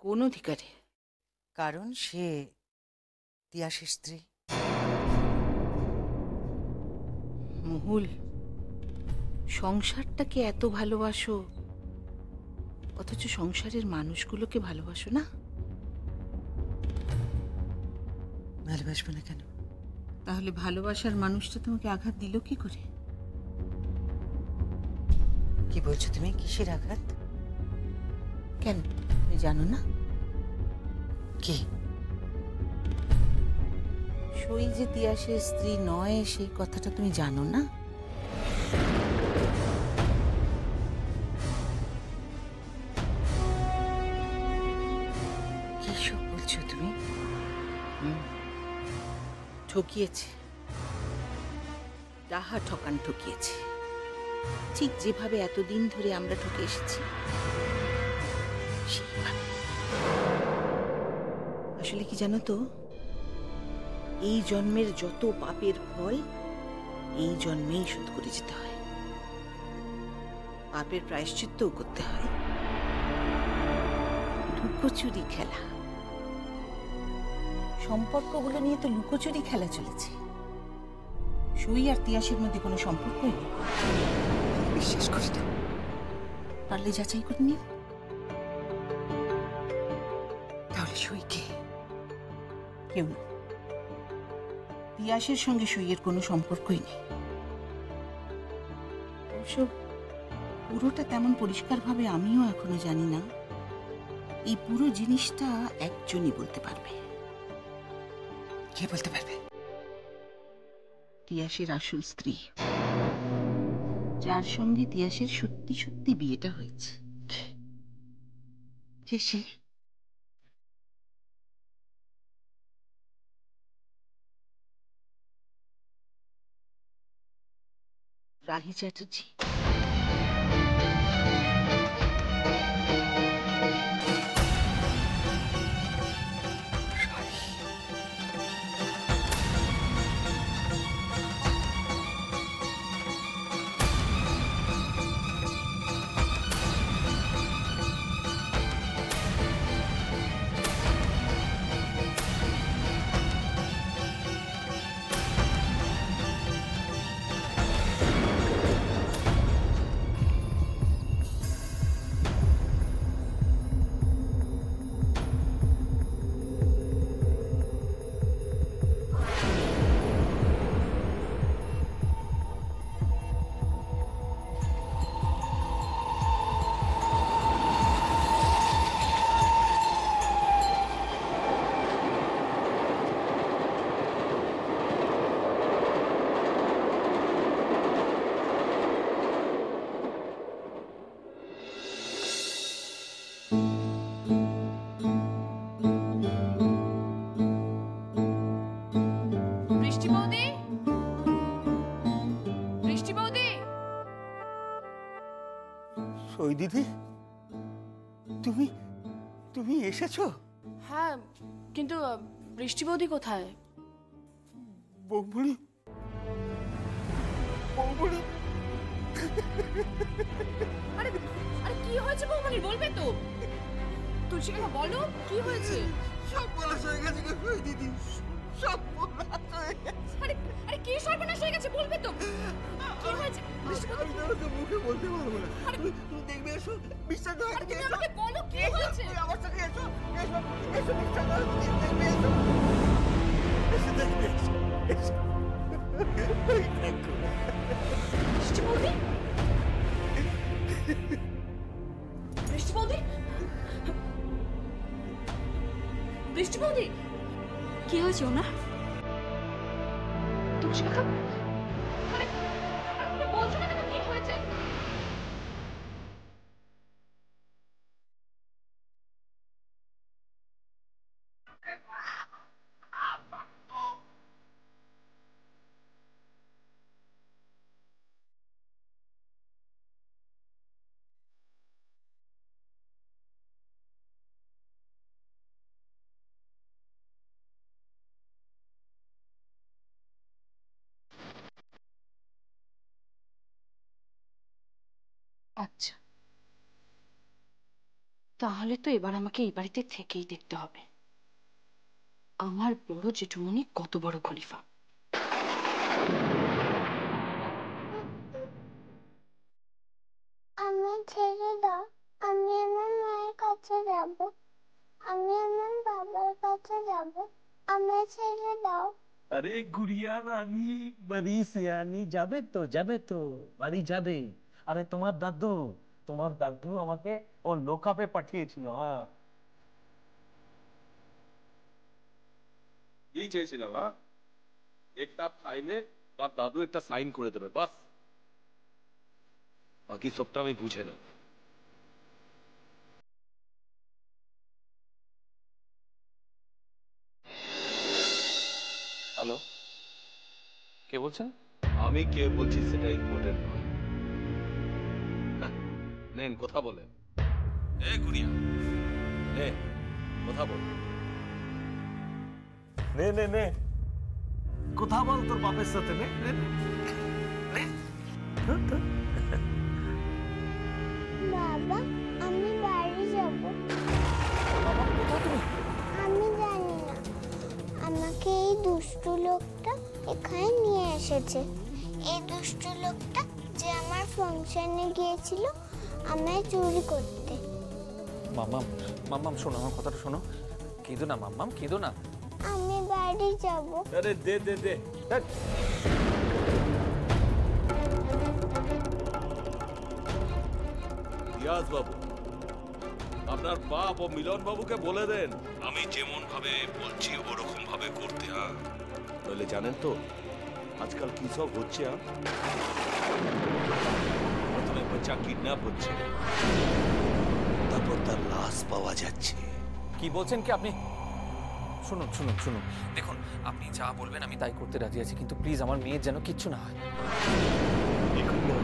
কোন অধিকারে? কারণ সে তিয়াসের স্ত্রী। মহুল, সংসারটাকে এত ভালোবাসো, অথচ সংসারের মানুষগুলোকে ভালোবাসো না? ভালোবাসবো না কেন? তাহলে ভালোবাসার মানুষটা তোমাকে আঘাত দিল কি করে? কি বলছো তুমি? কিসের আঘাত? কেন, তুমি জানো না? কি? সই যে তিয়াসের স্ত্রী নয়, সেই কথাটা তুমি জানো না? কি সব বলছো তুমি? ঠকিয়েছে, ডাহা ঠকান ঠকিয়েছে, ঠিক যেভাবে এতদিন ধরে আমরা ঠকে এসেছি সেইভাবে। আসলে কি জানো তো, এই জন্মের যত পাপের ফল এই জন্মেই শোধ করে যেতে হয়। পাপের প্রায়শ্চিত্তও করতে হয়। লুকোচুরি খেলা, সম্পর্কগুলো নিয়ে তো লুকোচুরি খেলা চলেছে। সই আর তিয়াসের মধ্যে কোনো সম্পর্কই নেই। বিশ্বাস করি না। পারলে যাচাই করে নিও। তাহলে সই কে? কেউ না। তিয়াসের সঙ্গে সইয়ের কোনো সম্পর্কই নেই। অবশ্য পুরোটা তেমন পরিষ্কারভাবে আমিও এখনো জানি না। এই পুরো জিনিসটা একজনই বলতে পারবে। কে বলতে পারবে? তিয়াসের আসল স্ত্রী, যার সঙ্গে তিয়াসের সত্যি সত্যি বিয়েটা হয়েছে। কে সে? রাহি চ্যাটার্জি। বৃষ্টি বৌদি, বৃষ্টি বৌদি। সই দিদি, তুমি তুমি এসেছো? হ্যাঁ, কিন্তু বৃষ্টি বৌদি কোথায়? বৌমণি, বৌমণি। আরে আরে কি হয়েছে বৌমনি, বলবে তো? তুলসী কাকা বলো কি হয়েছে? সব বলা হয়ে গেছে গো সই দিদি, সব বলা হয়ে গেছে। আরে আরে কি সর্বনাশ হয়ে গেছে, বলবে তো? কি হয়েছে বৃষ্টি বৌদি? আমি তোমাকে মুখে বলতে পারবো না। তুমি দেখবে, এসো, বিশ্বাস না হয় আরে তুমি তুমি এসো। আমাকে বলো কি হয়েছে? তুমি আমার সাথে এসো, এসো, এসো, বিশ্বাস না হয় তুমি দেখবে, এসো, এসো দেখবে, এসো, এসো। এই দেখো। বৃষ্টি বৌদি, বৃষ্টি বৌদি, বৃষ্টি বৌদি, কি হয়েছে ওনার? তুলসী কাকা, আরে আরে বলছো না কেন কি হয়েছে? তাহলে তো এবার আমাকে এই বাড়িতে থেকেই দেখতে হবে আমার বড় জেঠুমনি কত বড় খলিফা। আমার ছেড়ে দাও, আমি আমার মায়ের কাছে যাব, আমি আমার বাবার কাছে যাব, আমার ছেড়ে দাও। আরে গুড়িয়া রানী বাড়ি সিয়ানি যাবে তো বাড়ি যাবে। আরে তোমার দাদু আমাকে ও লোকাপে পাঠিয়েছিল। হ্যাঁ এই চেয়েছিলাম, হ্যাঁ একটা ফাইলে তার দাদু একটা সাইন করে দেবে, বাস বাকি সবটা আমি বুঝে নেব। হ্যালো, কে বলছেন? আমি কে বলছি সেটা ইম্পর্টেন্ট নয়। নেন কথা বলেন। এ গুড়িয়া, নে কথা বল। নে কথা বল তোর বাপের সাথে। নে বাবা, আমি বাড়ি যাব। আমি জানি না, আমাকে এই দুষ্টু লোকটা এখানে নিয়ে এসেছে। এই দুষ্টু লোকটা যে আমার ফাংশনে গিয়েছিল আমায় চুরি করতে। মাম্মাম শোনো, আমার কথাটা শোনো। কেঁদো না মাম্মাম, কেঁদো না। আমি বাড়ি যাব। আরে দে রিয়াজ বাবু, আপনার বাপ ও মিলন বাবুকে বলে দেন আমি যেমন ভাবে বলছি ওরকম ভাবে করতে। হ্যাঁ, নইলে জানেন তো আজকাল কি সব হচ্ছে। প্রথমে বাচ্চা কিডন্যাপ হচ্ছে, তারপর তার লাশ পাওয়া যাচ্ছে। কি বলছেন কি আপনি? শুনুন শুনুন শুনুন, দেখুন আপনি যা বলবেন আমি তাই করতে রাজি আছি, কিন্তু প্লিজ আমার মেয়ের যেন কিচ্ছু না হয়। এখন না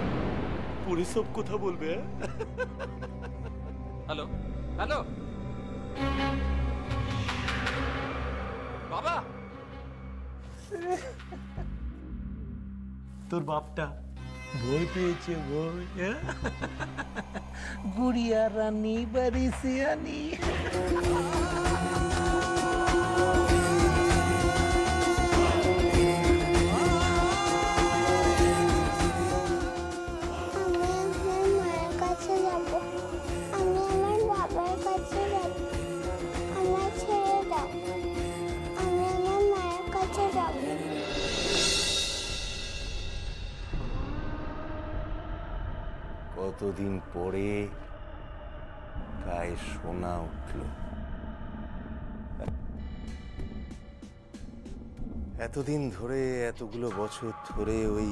পুলিশ সব কথা বলবে। হ্যালো হ্যালো বাবা, তোর বাপটা ভয় পেয়েছে, ভয়। গুড়িয়া রানী বাড়ি সিয়ানি। আমি আমার মায়ের কাছে যাব, আমি আমার বাবার কাছে যাব, আমার ছেড়ে দাও, আমি আমার মায়ের কাছে যাব। কতদিন পরে গায়ে সোনা উঠল। এতদিন ধরে, এতগুলো বছর ধরে ওই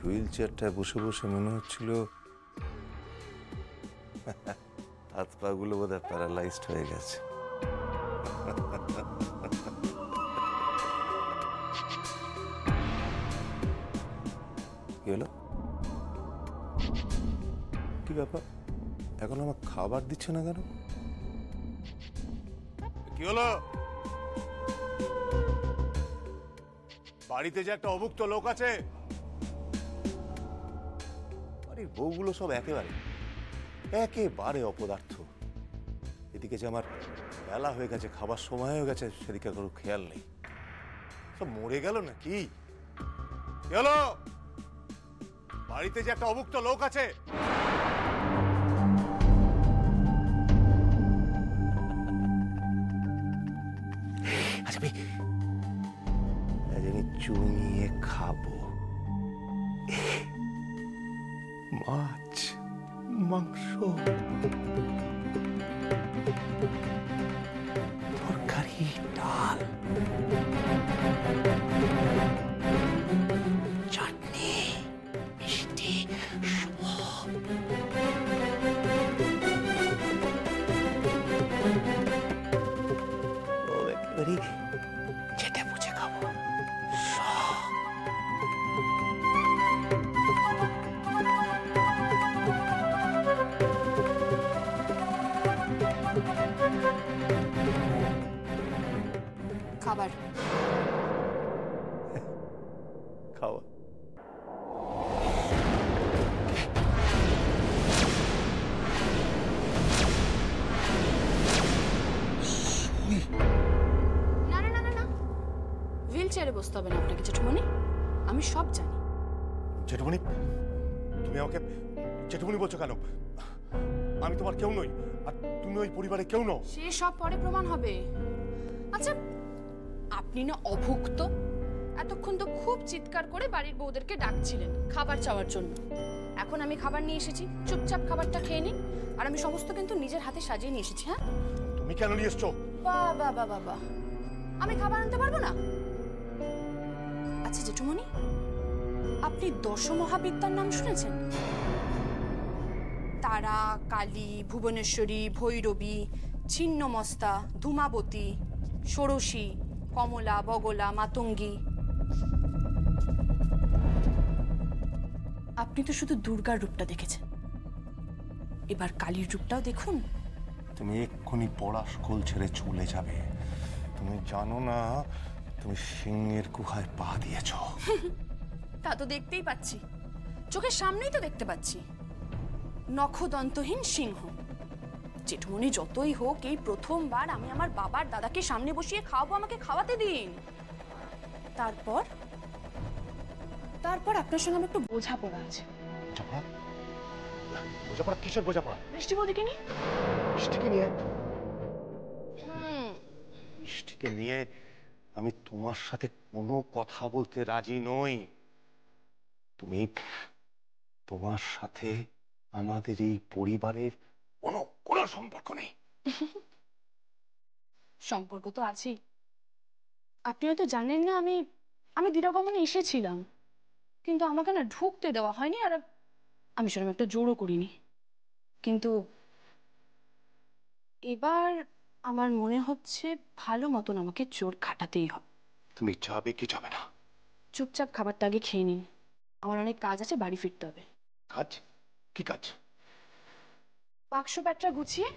হুইল চেয়ারটায় বসে বসে মনে হচ্ছিল হাত পা গুলো বোধহয় প্যারালাইজড হয়ে গেছে। কি হলো? কি ব্যাপার, এখন আমার খাবার দিচ্ছে না কেন? কি হলো? বাড়িতে যে একটা অভুক্ত লোক আছে, বাড়ির বউগুলো সব একেবারে অপদার্থ। এদিকে যে আমার বেলা হয়ে গেছে, খাবার সময় হয়ে গেছে, সেদিকে কোনো খেয়াল নেই। সব মরে গেল না কি? কি হলো? বাড়িতে যে একটা অভুক্ত লোক আছে। আজ আমি চুমিয়ে খাবো মাছ, মাংস, তরকারি, ডাল, চাটনি, মিষ্টি, সব। একেবারে চেটে পুচে খাবো সব। খাবার খাওয়া চেয়ারে বসতে হবে না আপনাকে জেঠুমনি, আমি সব জানি। জেঠুমনি, তুমি আমাকে জেঠুমনি বলছো কেন? আমি তোমার কেউ নই, আর তুমি ওই পরিবারে কেউ নও। সে সব পরে প্রমাণ হবে। আচ্ছা, আপনি না অভুক্ত? এতক্ষণ তো খুব চিৎকার করে বাড়ির বউদেরকে ডাকছিলেন খাবার চাওয়ার জন্য। এখন আমি খাবার নিয়ে এসেছি, চুপচাপ খাবারটা খেয়ে নিন। আর আমি সমস্ত কিন্তু নিজের হাতে সাজিয়ে নিয়ে এসেছি। হ্যাঁ, তুমি কেন নিয়ে এসছো? বাবা বাবা বাবা, আমি খাবার আনতে পারবো না? আচ্ছা জেঠুমনি, আপনি দশমহাবিদ্যার নাম শুনেছেন? তারা, কালী, ভুবনেশ্বরী, ভৈরবী, ছিন্নমস্তা, ধূমাবতী, ষোড়শী, কমলা, বগলা, মাতঙ্গী। আপনি তো শুধু দুর্গার রূপটা দেখেছেন, এবার কালীর রূপটাও দেখুন। তুমি এক্ষুনি পড়া স্কুল ছেড়ে চলে যাবে। তুমি জানো না তুমি সিংহের গুহায় পা দিয়েছো? তা তো দেখতেই পাচ্ছি, চোখের সামনেই তো দেখতে পাচ্ছি। নখদন্তহীন সিংহ। জেঠুমনি, যতই হোক এই প্রথমবার আমি আমার বাবার দাদাকে সামনে বসিয়ে খাওয়াবো, আমাকে খাওয়াতে দিন। তারপর তারপর আপনার সঙ্গে আমার একটু বোঝাপড়া আছে। বোঝাপড়া? বোঝাপড়া কিসের বোঝাপড়া? বৃষ্টি বৌদিকে নিয়ে। মিষ্টিকে নিয়ে? মিষ্টিকে নিয়ে আমি তোমার সাথে কোনো কথা বলতে রাজি নই। তুমি, তোমার সাথে আমাদের এই পরিবারের কোনো কোনো সম্পর্ক নেই। সম্পর্ক তো আছেই। আপনি হয়তো জানেন না, আমি দিরাগমনে এসেছিলাম, কিন্তু আমাকে না ঢুকতে দেওয়া হয়নি। আর আমি সেরকম একটা জোরও করিনি। কিন্তু এবার আমার মনে হচ্ছে ভালো মতন আমাকে জোর খাটাতেই হবে। তুমি যাবে কি যাবে না? চুপচাপ খাবারটা আগে খেয়ে নিন, আমার অনেক কাজ আছে, বাড়ি ফিরতে হবে। কাজ? কি কাজ? বাক্স প্যাটরা গুছিয়ে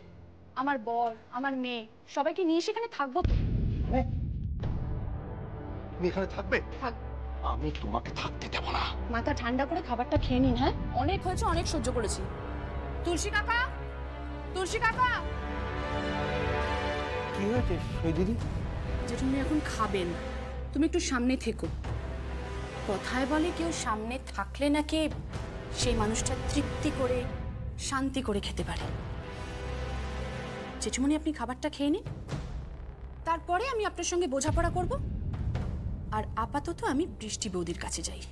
আমার বর, আমার মেয়ে সবাইকে নিয়ে সেখানে থাকবো। তুমি এখানে থাকবে? থাকবো। আমি তোমাকে থাকতে দেব না। মাথা ঠান্ডা করে খাবারটা খেয়ে নিন। হ্যাঁ, অনেক হয়েছে, অনেক সহ্য করেছি। তুলসী কাকা, তুলসী কাকা। কি হয়েছে সেই দিদি? যে তুমি এখন খাবেন, তুমি একটু সামনে থেকো। কথায় বলে কেউ সামনে থাকলে নাকি সেই মানুষটা তৃপ্তি করে শান্তি করে খেতে পারে। জেঠুমনি, আপনি খাবারটা খেয়ে নিন, তারপরে আমি আপনার সঙ্গে বোঝাপড়া করব। আর আপাতত আমি বৃষ্টি বৌদির কাছে যাই।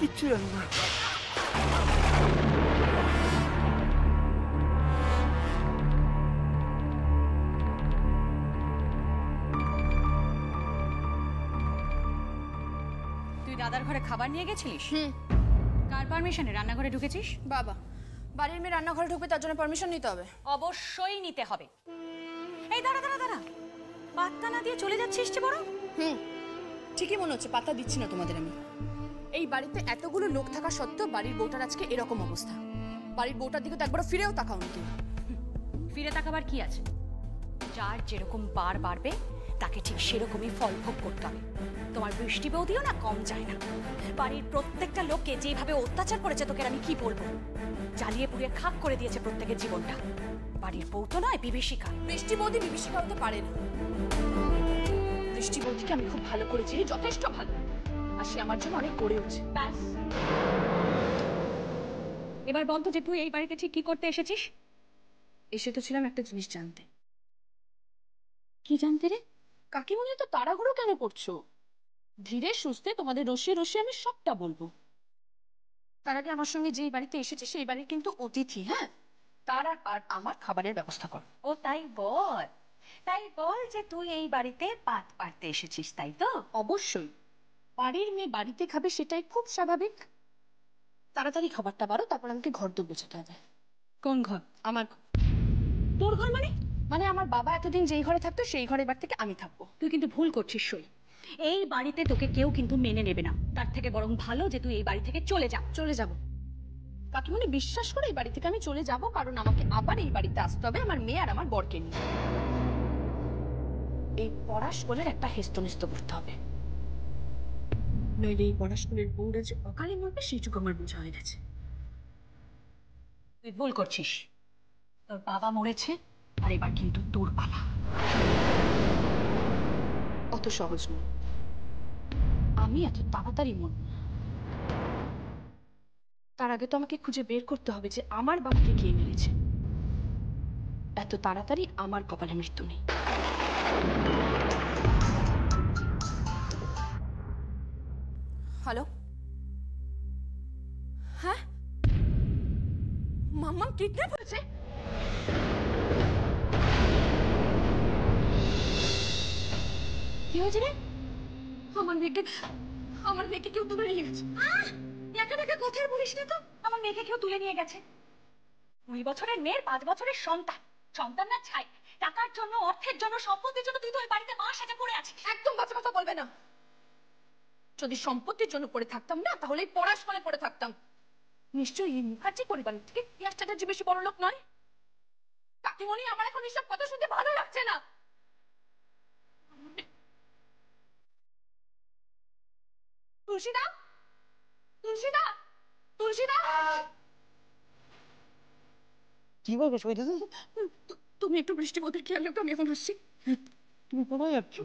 কিচ্ছু জানি না। তুই দাদার ঘরে খাবার নিয়ে গেছিলিস? হুম। কার পারমিশনে রান্নাঘরে ঢুকেছিস? বাবা, বাড়ির মেয়ে রান্নাঘরে ঢুকবে, তার জন্য পারমিশন নিতে হবে। অবশ্যই নিতে হবে। এই দাঁড়া দাঁড়া দাঁড়া, পাত্তা না দিয়ে চলে যাচ্ছিস যে বড়। হুম, ঠিকই মনে হচ্ছে, পাত্তা দিচ্ছি না তোমাদের আমি। এই বাড়িতে এতগুলো লোক থাকা সত্ত্বেও বাড়ির বউটার আজকে এরকম অবস্থা। বাড়ির বউটার দিকে তো একবার ফিরেও তাকাও নাকি? ফিরে তাকাবার কি আছে? যার যেরকম বার বাড়বে তাকে ঠিক সেরকমই ফল ভোগ করতে হবে। তোমার বৃষ্টি বৌদিও না কম যায় না। বাড়ির প্রত্যেকটা লোককে যেভাবে অত্যাচার করেছে তোকে আমি কি বলবো। জ্বালিয়ে পুড়িয়ে খাক করে দিয়েছে প্রত্যেকের জীবনটা। বাড়ির বউ তো নয়, বিভীষিকা। বৃষ্টি বৌদি বিভীষিকা হতে পারে না। বৃষ্টি বৌদিকে আমি খুব ভালো করে চিনি, যথেষ্ট ভালো। আর সে আমার জন্য অনেক করেওছে। ব্যাস। এবার বল তো যে তুই এই বাড়িতে ঠিক কি করতে এসেছিস? এসে তো ছিলাম একটা জিনিস জানতে। কি জানতে রে? কাকিমণি তো তাড়াহুড়ো কেন করছো? ধীরে সুস্থে তোমাদের রসিয়ে রসিয়ে আমি সবটা বলবো। তার আগে আমার সঙ্গে যে বাড়িতে এসেছে সেই বাড়ির কিন্তু অতিথি। হ্যাঁ, তার আর আমার খাবারের ব্যবস্থা করো। ও তাই বল। তাই বল যে তুই এই বাড়িতে পাত পাড়তে এসেছিস, তাই তো? অবশ্যই, বাড়ির মেয়ে বাড়িতে খাবে সেটাই খুব স্বাভাবিক। তাড়াতাড়ি খাবারটা বারো, তারপর আমাকে ঘর তো গোছাতে হবে। কোন ঘর? আমার ঘর। তোর ঘর মানে? মানে আমার বাবা এতদিন যেই ঘরে থাকতো সেই ঘরে এবার থেকে আমি থাকবো। তুই কিন্তু ভুল করছিস সই। এই বাড়িতে তোকে কেউ কিন্তু মেনে নেবে না। তার থেকে বরং ভালো যে তুই এই বাড়ি থেকে চলে যা। চলে যাব? কাকিমণি বিশ্বাস করে এই বাড়ি থেকে আমি চলে যাব, কারণ আমাকে আবার এই বাড়িতে আসতে হবে আমার মেয়ে আর আমার বরকে নিয়ে। এই পড়াশোনার একটা হেস্তনেস্ত করতে হবে, নইলে এই পড়াশোনার বউরা যে অকালে মরবে সেইটুকু আমার বোঝা হয়ে গেছে। তুই ভুল করছিস। তোর বাবা মরেছে, আর এবার কিন্তু তোর পালা। অত সহজ নয়, আমি এত তাড়াতাড়ি মরব না। তার আগে তো আমাকে খুঁজে বের করতে হবে যে আমার বাবাকে কে মেরেছে। এত তাড়াতাড়ি আমার কপালে মৃত্যু নেই। হ্যালো, হ্যাঁ, মাম্মা কিডন্যাপ হয়েছে? কি হয়েছে রে? আমার মেয়েকে কেউ তুলে নিয়ে গেছে। একা একা কথার বলিস না তো। আমার মেয়েকে কেউ তুলে নিয়ে গেছে? 2 বছরের মেয়ের 5 বছরের সন্তান। সন্তান না ছাই। টাকার জন্য, অর্থের জন্য, সম্পত্তির জন্য তুই তো ওই বাড়িতে মা সেজে পড়ে আছিস। একদম বাজে কথা বলবে না। যদি সম্পত্তির জন্য পড়ে থাকতাম না, তাহলে এই পড়াশোনায় পড়ে থাকতাম। নিশ্চয়ই এই মুখার্জি পরিবার থেকে পিয়াস চ্যাটার্জি বেশি বড় লোক নয়। কাকিমণি, আমার এখন এসব কথা শুনতে ভালো লাগছে না। তুলসীদা, তুলসীদা, তুলসীদা, কি বলবে সৈদি? তুমি একটু বৃষ্টি ওদের খেয়াল রেখো, আমি এখন আসছি। তুমি কোথায় যাচ্ছ?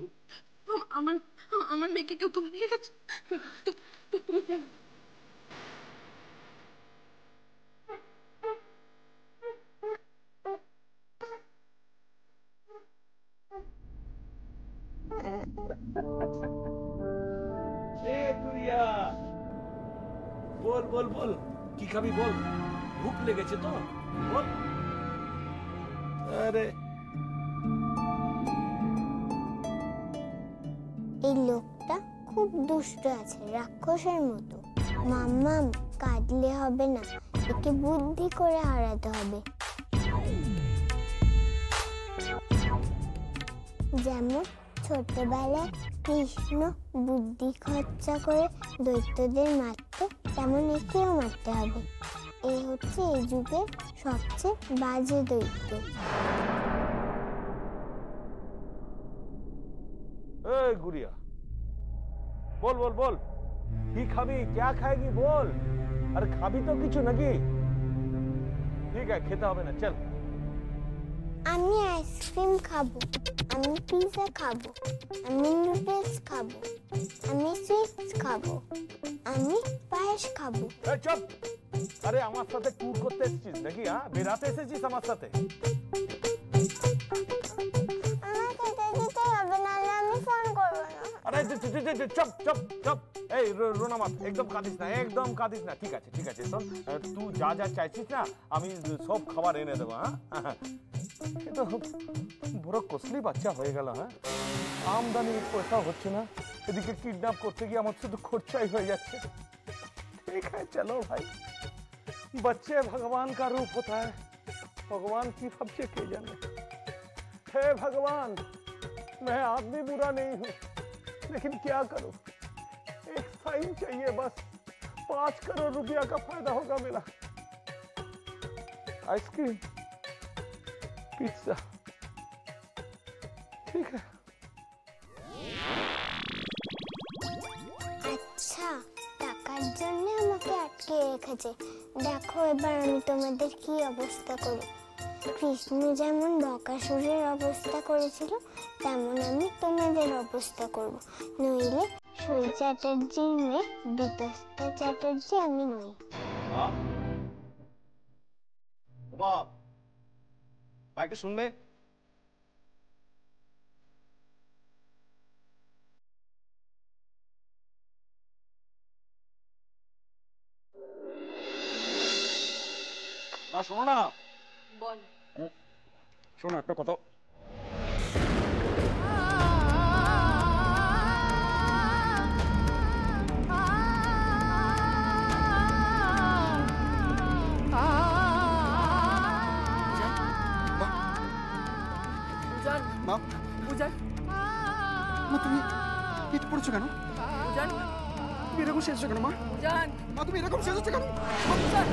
আমার আমার মেয়েকে কেউ তুলে নিয়ে গেছে। তুমি বল বল বল, কি খাবি বল, ভুক লেগেছে তো বল। আরে এই লোকটা খুব দুষ্ট আছে, রাক্ষসের মতো। মাম্মাম, কাঁদলে হবে না, একে বুদ্ধি করে হারাতে হবে। যেমন ছোটবেলায় কৃষ্ণ বুদ্ধি খরচা করে দৈত্যদের মারত, তেমন একেও মারতে হবে। এই হচ্ছে এই যুগের সবচেয়ে বাজে দৈত্য। এই গুড়িয়া, বল বল বল, কি খাবি, क्या खाएगी বল। আরে খাবি তো কিছু নাকি? ঠিক আছে, খেতে হবে না, চল। আমি আইসক্রিম খাবো, আমি পিৎজা খাবো, আমি নুডলস খাবো, আমি সুইটস খাবো, আমি পায়েস খাবো। এই চুপ! আরে আমার সাথে ট্যুর করতে এসেছিস নাকি? হ্যাঁ, বেরাতে এসেছিস আমার সাথে? আমার খেতে দিতে হবে, নাহলে আমি ফোন করবো না। আরে চুপ চুপ চুপ! এই রোনা মাত, একদম কাঁদিস না, একদম কাঁদিস না। ঠিক আছে ঠিক আছে, শোন, তুই যা যা চাইছিস না আমি সব খাবার এনে দেবো। হ্যাঁ, কিন্তু বড় কসলি বাচ্চা হয়ে গেল। হ্যাঁ, আমদানি পয়সা হচ্ছে না, এদিকে কিডন্যাপ করতে গিয়ে আমার শুধু খরচাই হয়ে যাচ্ছে। ठीक है, चलो भाई, बच्चे भगवान का रूप होता है, भगवान की सबसे के जाने। हे भगवान, मैं आदमी बुरा नहीं हूँ, लेकिन क्या करूँ, एक साइन चाहिए बस, 5 करोड़ रुपया का फायदा होगा मेरा। आइसक्रीम, पिज्जा, ठीक है। আচ্ছা, টাকার জন্য আমাকে আটকে রেখেছে। দেখো এবার আমি তোমাদের কি অবস্থা করি। কৃষ্ণ যেমন বকাসুরের অবস্থা করেছিল, তেমন আমি তোমাদের অবস্থা করব। নইলে সই চ্যাটার্জির মেয়ে বিতস্তা চ্যাটার্জি আমি নই। একটু শুনবে? না শোনো না, বল। শোনো একটা কথা। মা উজান মা তুমি পেট পড়ছো কেন? উজান তুমি এরকম সেজছো কেন মা? উজান মা তুমি এরকম সেজছো কেন? উজান